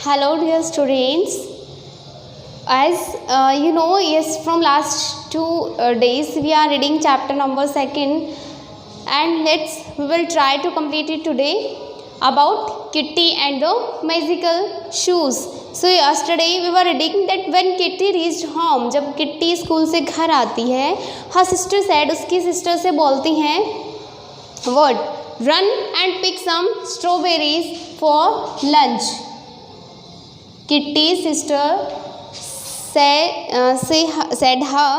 Hello, dear students. As you know, yes, from last 2 days we are reading chapter number 2, and we will try to complete it today about Kitty and the magical shoes. So yesterday we were reading that when Kitty reached home, जब Kitty school से घर आती है, her sister said, उसकी sister से बोलती हैं, what? Run and pick some strawberries for lunch. Kitty's sister said her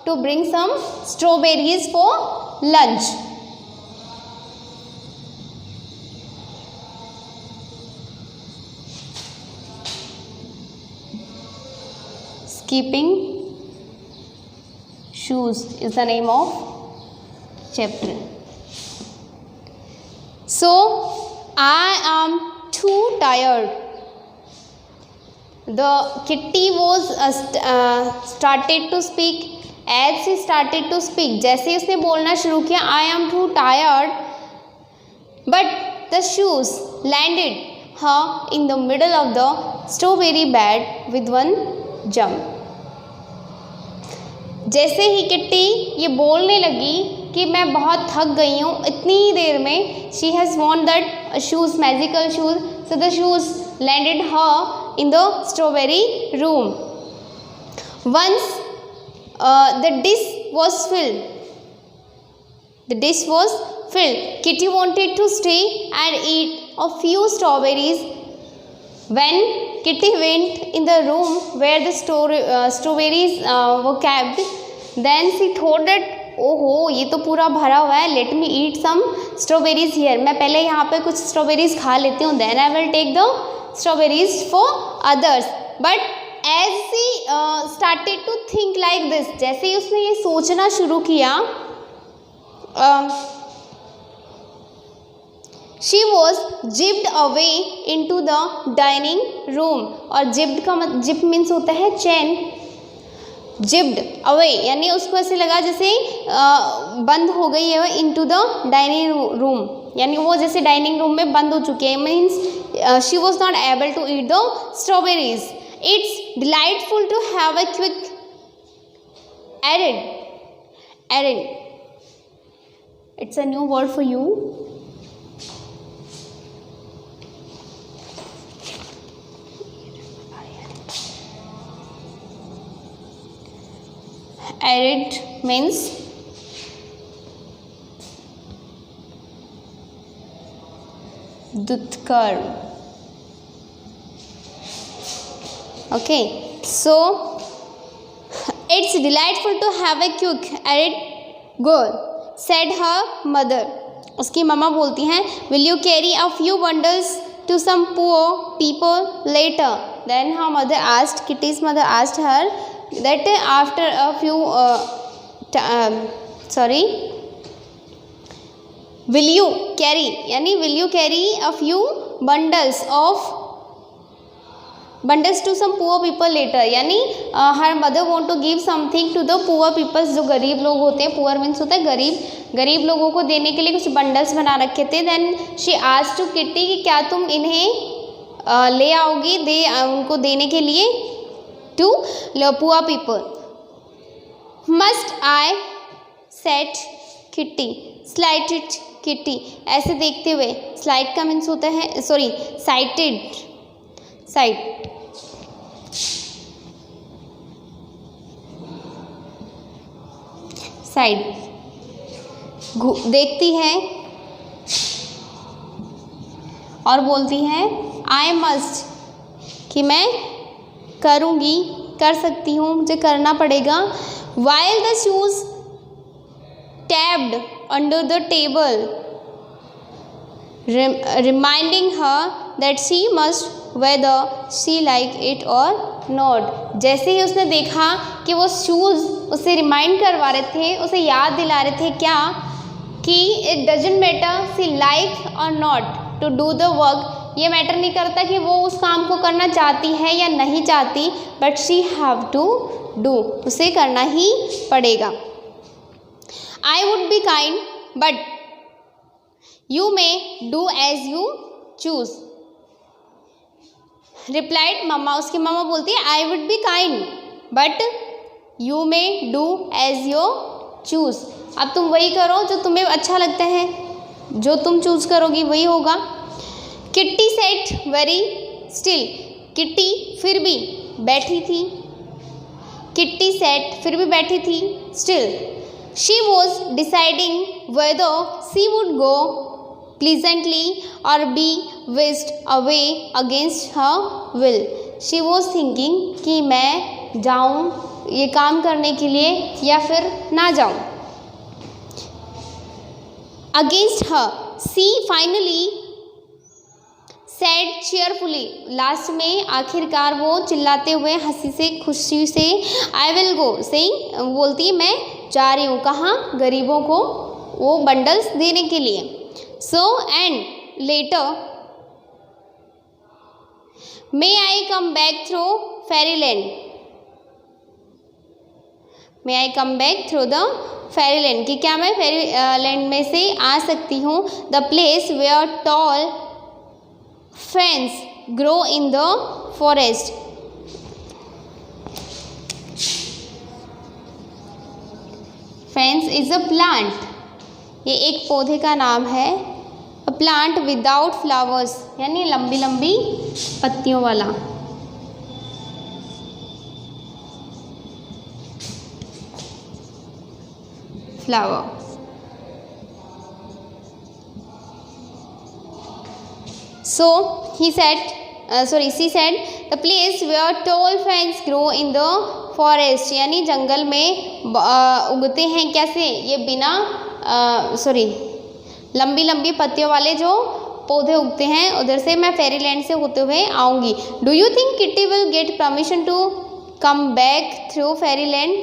to bring some strawberries for lunch. Skipping shoes is the name of chapter. So I am too tired. The Kitty was started to speak. As she started to speak, जैसे उसने बोलना शुरू किया, I am too tired. But the shoes landed her in the middle of the strawberry bed with one jump. जैसे ही kitty ये बोलने लगी कि मैं बहुत थक गई हूँ इतनी ही देर में, she has worn that shoes, magical shoes. So the shoes landed her in the strawberry room. Once the dish was filled. The dish was filled. Kitty wanted to stay and eat a few strawberries. When Kitty went in the room where the strawberries were kept, then she thought that ओहो ये तो पूरा भरा हुआ है, let me eat some strawberries here, मैं पहले यहाँ पे कुछ स्ट्रॉबेरीज खा लेती हूँ, then I will take the strawberries for others. But as she started to think like this, जैसे ही उसने ये सोचना शुरू किया, she was zipped away into the dining room. और जिप मीन्स होता है चैन. जिप्ड अवे यानी उसको ऐसे लगा जैसे बंद हो गई है इनटू द डाइनिंग रूम, यानी वो जैसे डाइनिंग रूम में बंद हो चुकी है. Means she was not able to eat the strawberries. It's delightful to have a quick errand. It's a new word for you. Errand means dutkar. Okay, so it's delightful to have a quick errand girl, said her mother. उसकी mamma बोलती हैं, will you carry a few bundles to some poor people later? Then her mother asked, Kitty's mother asked her that after a few will you carry, यानी will you carry a few bundles to some poor people later, यानी her mother want to give something to the poor people. जो गरीब लोग होते हैं, poor means होता है गरीब लोगों को देने के लिए कुछ बंडल्स बना रखे थे. then she asked to Kitty कि क्या तुम इन्हें ले आओगी उनको देने के लिए, to poor people. Must I? said Kitty. Slighted Kitty. ऐसे देखते हुए, स्लाइड का मीन्स होता है, सॉरी साइटेड, साइड देखती है और बोलती है I must, कि मैं कर सकती हूँ, मुझे करना पड़ेगा. While the shoes tapped under the table, reminding her that she must whether she like it or not. जैसे ही उसने देखा कि वो शूज़ उसे रिमाइंड करवा रहे थे, उसे याद दिला रहे थे क्या, कि it doesn't matter she like or not to do the work. ये मैटर नहीं करता कि वो उस काम को करना चाहती है या नहीं चाहती, but she have to do, उसे करना ही पड़ेगा. I would be kind but You may do as you choose. Replied mamma, उसकी मम्मा बोलती है I would be kind but you may do as you choose. अब तुम वही करो जो तुम्हें अच्छा लगता है, जो तुम चूज़ करोगी वही होगा। Kitty set very still, kitty फिर भी बैठी थी, किट्टी सेट फिर भी बैठी थी, still she was deciding whether she would go pleasantly और B whisked away against her will। she was thinking कि मैं जाऊँ ये काम करने के लिए या फिर ना जाऊँ। against her she finally said cheerfully, last में आखिरकार वो चिल्लाते हुए हंसी से खुशी से I will go saying बोलती मैं जा रही हूँ, कहाँ, गरीबों को वो बंडल्स देने के लिए। so and later may I come back through fairyland, may I come back through the fairyland कि क्या मैं फेरी लैंड में से आ सकती हूँ। the place where tall ferns grow in the forest, ferns is a plant, ये एक पौधे का नाम है। अ प्लांट विदाउट फ्लावर्स यानी लंबी लंबी पत्तियों वाला। Flower. So he said she said the place where tall ferns grow in the forest, यानी जंगल में उगते हैं कैसे, ये बिना लंबी लंबी पत्तियों वाले जो पौधे उगते हैं, उधर से मैं फेरीलैंड से होते हुए आऊँगी। Do you think Kitty will get permission to come back through fairyland,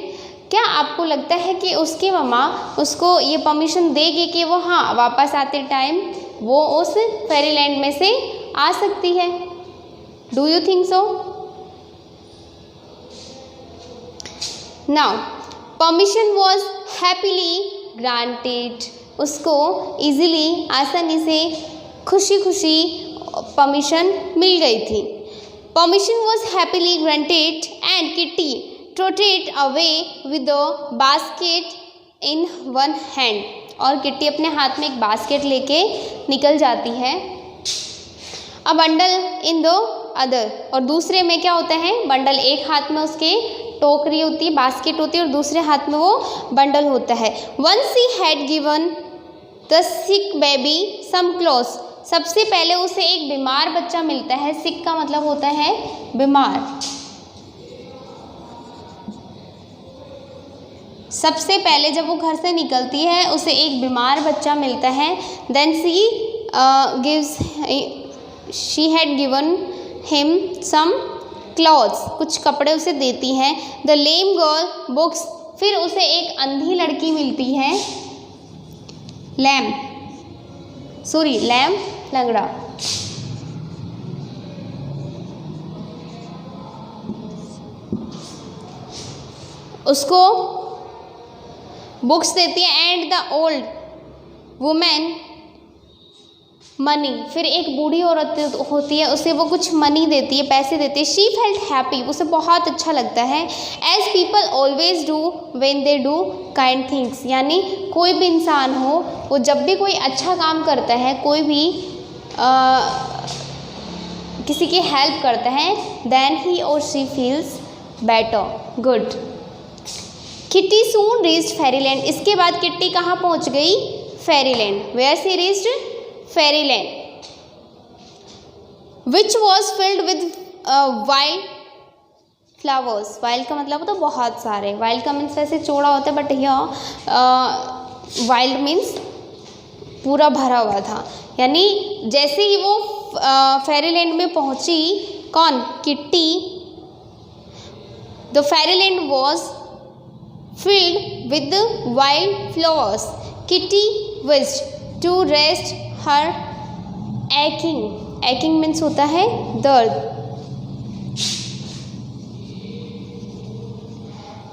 क्या आपको लगता है कि उसकी मम्मा उसको ये परमिशन देगी कि वो हाँ वापस आते टाइम वो उस फेरीलैंड में से आ सकती है। Do you think so? Now permission was happily granted, उसको इजीली आसानी से खुशी खुशी परमिशन मिल गई थी। Permission was happily granted and kitty ट्रोटेड away with a basket in one hand, और किट्टी अपने हाथ में एक बास्केट लेके निकल जाती है। A bundle in the other, और दूसरे में क्या होता है, बंडल एक हाथ में उसके टोकरी होती है, बास्केट होती है, और दूसरे हाथ में वो बंडल होता है। Once she had given the sick baby some clothes, सबसे पहले उसे एक बीमार बच्चा मिलता है। सिक का मतलब होता है बीमार। सबसे पहले जब वो घर से निकलती है उसे एक बीमार बच्चा मिलता है। Then she had given him some clothes, कुछ कपड़े उसे देती हैं। द लेम गर्ल बुक्स, फिर उसे एक अंधी लड़की मिलती है। लैम लंगड़ा। उसको बुक्स देती है। And the old women money, फिर एक बूढ़ी औरत होती है, उसे वो कुछ मनी देती है, पैसे देती है। शी फेल्ट हैप्पी, उसे बहुत अच्छा लगता है। As people always do when they do kind things, यानी कोई भी इंसान हो वो जब भी कोई अच्छा काम करता है, कोई भी किसी की हेल्प करता है, देन ही और she feels better, good. Kitty soon reached fairyland, इसके बाद किट्टी कहाँ पहुँच गई? Fairyland. Where she reached? Fairyland, which was filled with wild flowers. Wild का मतलब होता है बहुत सारे, वाइल्ड का मीन्स वैसे चौड़ा होता है, बट यह वाइल्ड मीन्स पूरा भरा हुआ था। यानी जैसे ही वो फेरीलैंड में पहुंची, कौन? Kitty. The fairyland was filled with wild flowers. Kitty wished to rest her aching, aching means होता है दर्द,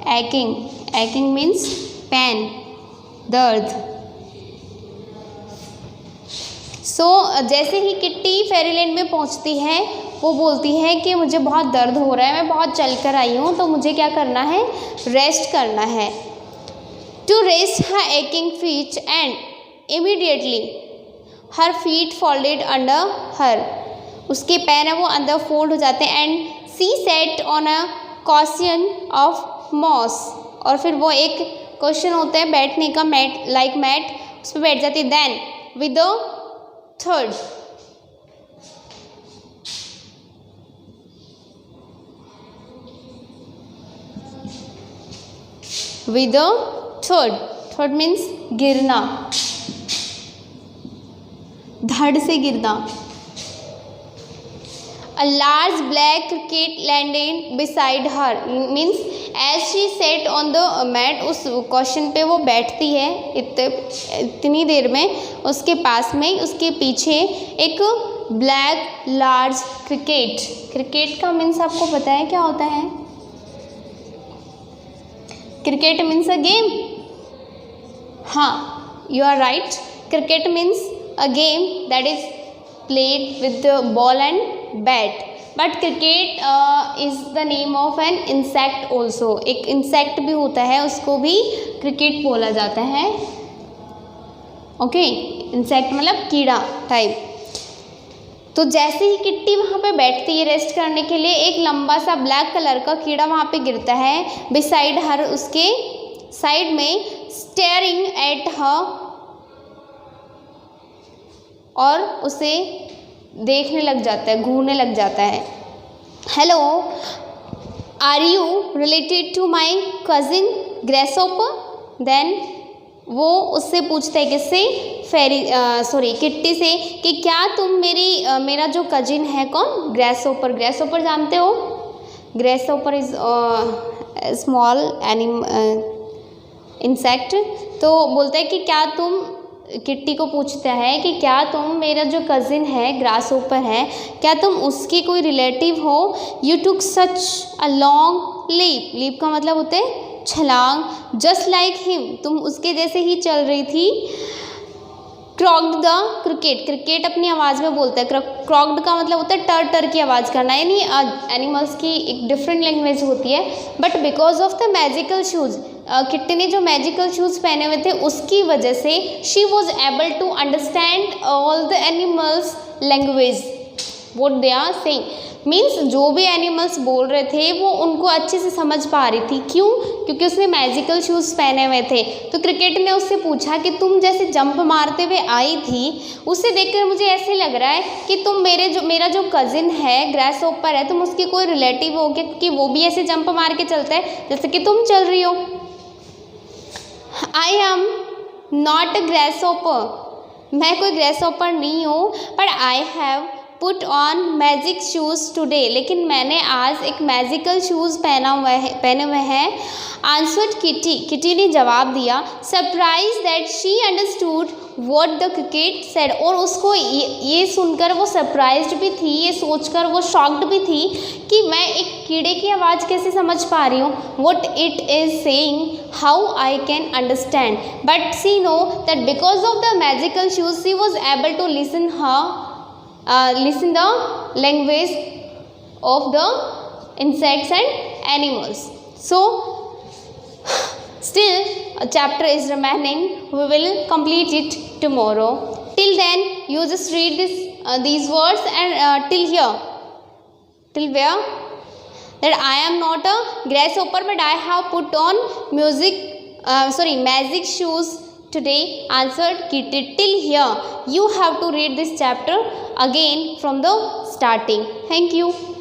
एकिंग मीन्स पेन, दर्द। सो जैसे ही किट्टी फेरीलैंड में पहुंचती है, वो बोलती है कि मुझे बहुत दर्द हो रहा है, मैं बहुत चल कर आई हूँ, तो मुझे क्या करना है, रेस्ट करना है। To rest her aching feet and immediately her feet folded under her, उसके पैर हैं वो अंदर फोल्ड हो जाते हैं। And she sat on a cushion of moss, और फिर वो एक क्वेश्चन होता है बैठने का, मैट लाइक मैट, उस पर बैठ जाती है। Then with the third with the third means गिरना, धड़ से गिरना। A large black cricket landed beside her means as she sat on the mat, उस क्वेश्चन पे वो बैठती है इतनी देर में, उसके पास में उसके पीछे एक ब्लैक लार्ज क्रिकेट का मीन्स आपको पता है क्या होता है? Cricket means a game. हाँ, you are right. Cricket means a game that is played with the ball and bat, but cricket is the name of an insect also। एक insect भी होता है, उसको भी क्रिकेट बोला जाता है। ओके, इंसेक्ट मतलब कीड़ा टाइप। तो जैसे ही किट्टी वहाँ पे बैठती है रेस्ट करने के लिए, एक लंबा सा ब्लैक कलर का कीड़ा वहाँ पे गिरता है बिसाइड हर, उसके साइड में, स्टेयरिंग एट हर, और उसे देखने लग जाता है, घूरने लग जाता है। Hello, are you related to my cousin grasshopper? Then वो उससे पूछता है किससे, किट्टी से, कि क्या तुम मेरा जो कजिन है कौन? ग्रेसहोपर जानते हो? ग्रेसहोपर इज स्मॉल इंसेक्ट। तो बोलता है कि क्या तुम, किट्टी को पूछता है कि क्या तुम मेरा जो कज़िन है ग्रासहोपर है, क्या तुम उसकी कोई रिलेटिव हो? You took such a long leap का मतलब होता है छलांग, जस्ट लाइक हिम, तुम उसके जैसे ही चल रही थी। क्रॉक्ड द क्रिकेट अपनी आवाज़ में बोलता है। क्रॉक्ड का मतलब होता है टर की आवाज़ करना, यानी एनिमल्स की एक डिफरेंट लैंग्वेज होती है। But because of the magical shoes, kitty ने जो मैजिकल शूज़ पहने हुए थे उसकी वजह से she was able to understand all the animals language what they are saying. Means जो भी एनिमल्स बोल रहे थे वो उनको अच्छे से समझ पा रही थी। क्यों? क्योंकि उसने मैजिकल शूज़ पहने हुए थे। तो क्रिकेट ने उससे पूछा कि तुम जैसे जंप मारते हुए आई थी, उससे देखकर मुझे ऐसे लग रहा है कि तुम मेरा जो कज़िन है ग्रासहोपर है, तुम उसकी कोई रिलेटिव हो क्या? क्योंकि वो भी ऐसे जंप मार के चलता है जैसे कि तुम चल रही हो। I am not a grasshopper, मैं कोई ग्रासहोपर नहीं हूँ। But I have put on magic shoes today, लेकिन मैंने आज एक मैजिकल शूज़ पहने हुए हैं। आंसर्ड किटी ने जवाब दिया। Surprise that she understood what the cricket said, और उसको ये सुनकर वो सरप्राइज्ड भी थी, ये सोचकर वो शॉक्ड भी थी कि मैं एक कीड़े की आवाज़ कैसे समझ पा रही हूँ। What it is saying, how I can understand, but she know that because of the magical shoes she was able to listen the language of the insects and animals. So still a chapter is remaining, we will complete it tomorrow. Till then you just read these words and till here, till where, that I am not a grasshopper but I have put on magic shoes today, answered Kitty. Till here you have to read this chapter again from the starting. Thank you.